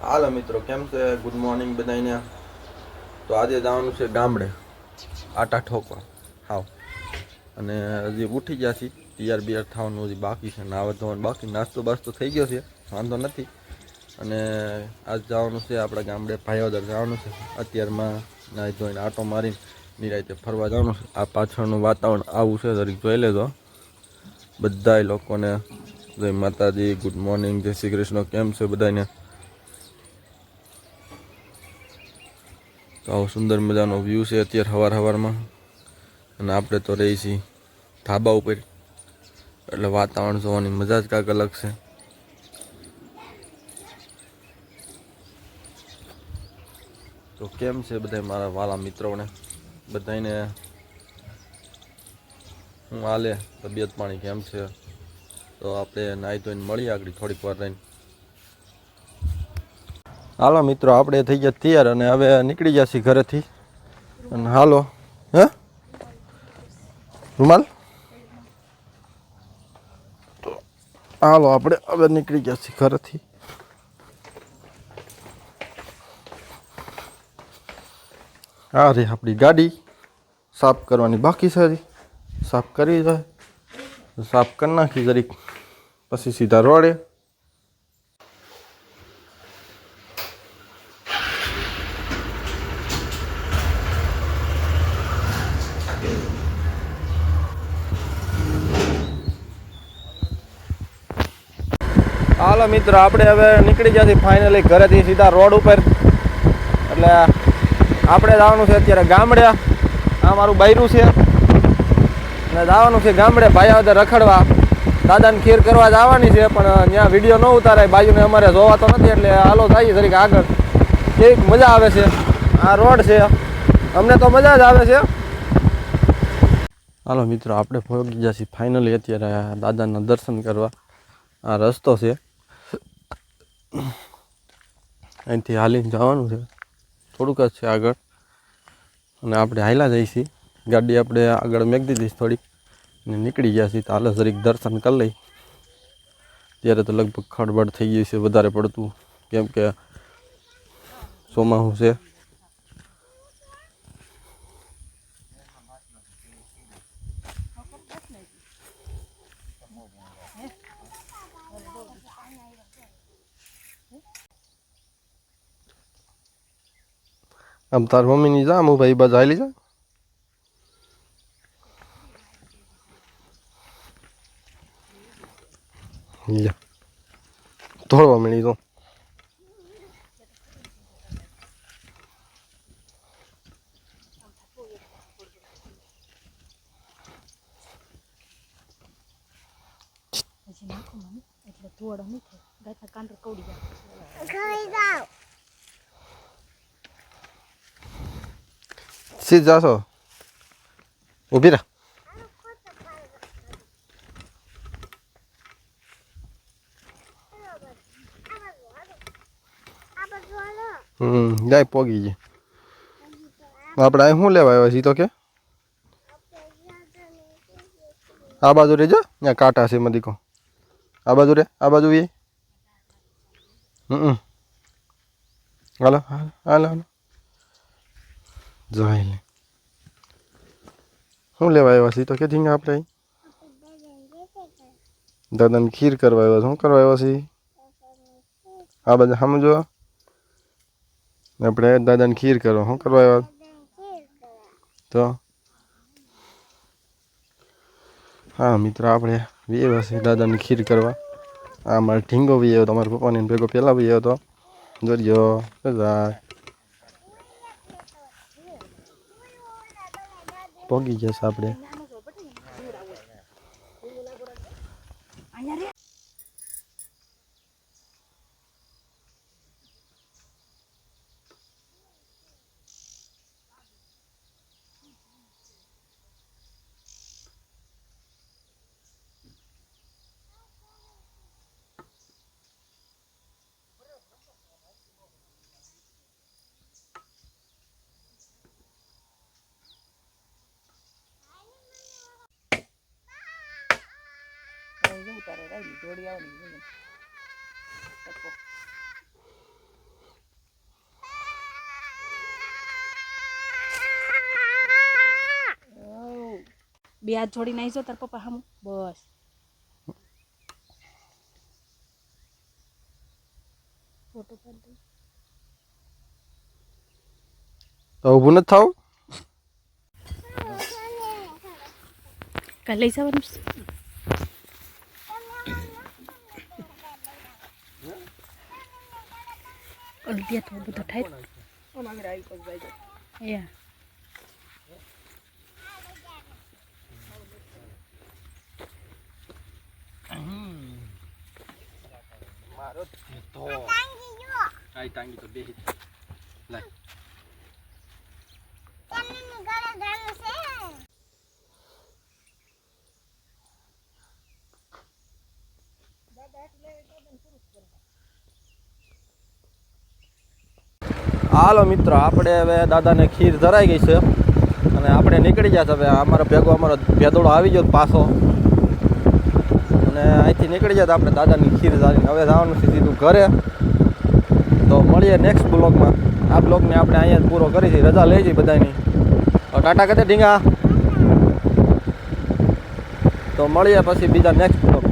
હાલો મિત્રો, કેમ છે? ગુડ મોર્નિંગ બધાને. તો આજે જવાનું છે ગામડે આટા ઠોકવા. હાવ. અને હજી ઉઠી ગયા છીએ. તૈયાર બિયાર થવાનું હજી બાકી છે. નાવા ધોવાનું બાકી, નાસ્તો બાસ્તો થઈ ગયો છે, વાંધો નથી. અને આજ જવાનું છે આપણા ગામડે ભાઈઓદર જવાનું છે. અત્યારમાં નાહી ધોઈને આટો મારીને નિરાંતે ફરવા જવાનું છે. આ પાછળનું વાતાવરણ આવું છે, જરીક જોઈ લેજો. બધાય લોકોને જય માતાજી, ગુડ મોર્નિંગ, જય શ્રી કૃષ્ણ. કેમ છે બધાને? તો આવો સુંદર મજાનો વ્યૂ છે અત્યારે સવારમાં. અને આપણે તો રહી છીએ ધાબા ઉપર, એટલે વાતાવરણ જોવાની મજા જ કાંઈક અલગ છે. તો કેમ છે બધા મારા વાલા મિત્રોને? બધાને હું હાલે, તબિયત પાણી કેમ છે? તો આપણે નાહી ધોઈને મળીએ આગળ થોડીક વાર રહીને. હાલો મિત્રો, આપણે થઈ ગયા તૈયાર અને હવે નીકળી ગયા છીએ ઘરેથી. અને હાલો, હે રૂમાલ, તો હાલો આપણે હવે નીકળી ગયા છીએ ઘરેથી. હા રે, આપણી ગાડી સાફ કરવાની બાકી છે. હજી સાફ કરી જાય, સાફ કરી નાખી જરીક, પછી સીધા રોડે. હાલો મિત્રો, આપણે હવે નીકળી ગયા છીએ ફાઇનલી ઘરેથી સીધા રોડ ઉપર. એટલે આપણે જવાનું છે અત્યારે ગામડે. આ મારું બૈરું છે અને જવાનું છે ગામડે ભાઈઓદર રખડવા. દાદાને ખીર કરવા જવાની છે, પણ ત્યાં વિડીયો ન ઉતારાય, બાજુને અમારે જોવા તો નથી. એટલે હાલો જઈએ જરીક આગળ. કેવીક મજા આવે છે, આ રોડ છે, અમને તો મજા જ આવે છે. હાલો મિત્રો, આપણે પહોંચી ગયા છીએ ફાઇનલી અત્યારે દાદાના દર્શન કરવા. આ રસ્તો છે, અહીંથી હાલીને જવાનું છે, થોડુંક જ છે આગળ. અને આપણે હાલ્યા જઈએ છીએ. ગાડી આપણે આગળ મેકી દીધી થોડીક અને નીકળી ગયા છીએ. તો હાલ જરીક દર્શન કરી લઈ. ત્યારે તો લગભગ ખડબડ થઈ ગઈ છે વધારે પડતું, કેમ કે ચોમાસું છે. આમ તાર મમ્મીની જા, હું ભાઈ બાજુ હાલી જા. થોડવા મળી તો સીધ જાશો, ઊભી રહે. જાય પોગી જાય. આપણે અહીં શું લેવા આવ્યા છીએ તો કે આ બાજુ રેજો, ત્યાં કાંટા છે મદીકો. આ બાજુ રે, આ બાજુ એ. હાલો હાલો હાલો હાલો, જોઈ લે શું લેવા આવ્યા છીએ તો કે ધીંગા. આપણે દાદાને ખીર કરવા આવ્યા. શું કરવા આવ્યા છીએ? આ બાજુ સમજો, આપણે દાદાને ખીર કરવા. શું કરવા આવ્યા? તો હા મિત્રો, આપણે આવ્યા છીએ દાદાની ખીર કરવા. આ મારે ઢીંગો બી આવ્યો, તમારા પપ્પાને ભેગો પહેલાં બી આવ્યો હતો. જોજો પોગી જશે આપણે. બે હાથ જોડીને આવી જાઓ તાર પપ્પા સામું બસ ફોટો પાડી દે તો ઊભું નથી થાવ કાલે લઈ જવાનું છે ઓલદિયા તો બધો થાય યા મારો તો કાઈ ટાંગી તો બેહી લાય હાલો મિત્રો આપણે હવે દાદાને ખીર ધરાઈ ગઈ છે અને આપણે નીકળી ગયા છે હવે અમારો ભેદોડો આવી ગયો પાછો અને અહીંથી નીકળી જાય તો આપણે દાદાની ખીર ધારીને હવે જવાનું છે સીધું ઘરે તો મળીએ નેક્સ્ટ બ્લોગમાં આ બ્લોગને આપણે અહીંયા જ પૂરો કરી છે રજા લઈ જઈએ બધાની તો ટાટા કદે ઢીંગા તો મળીએ પછી બીજા નેક્સ્ટ બ્લોગ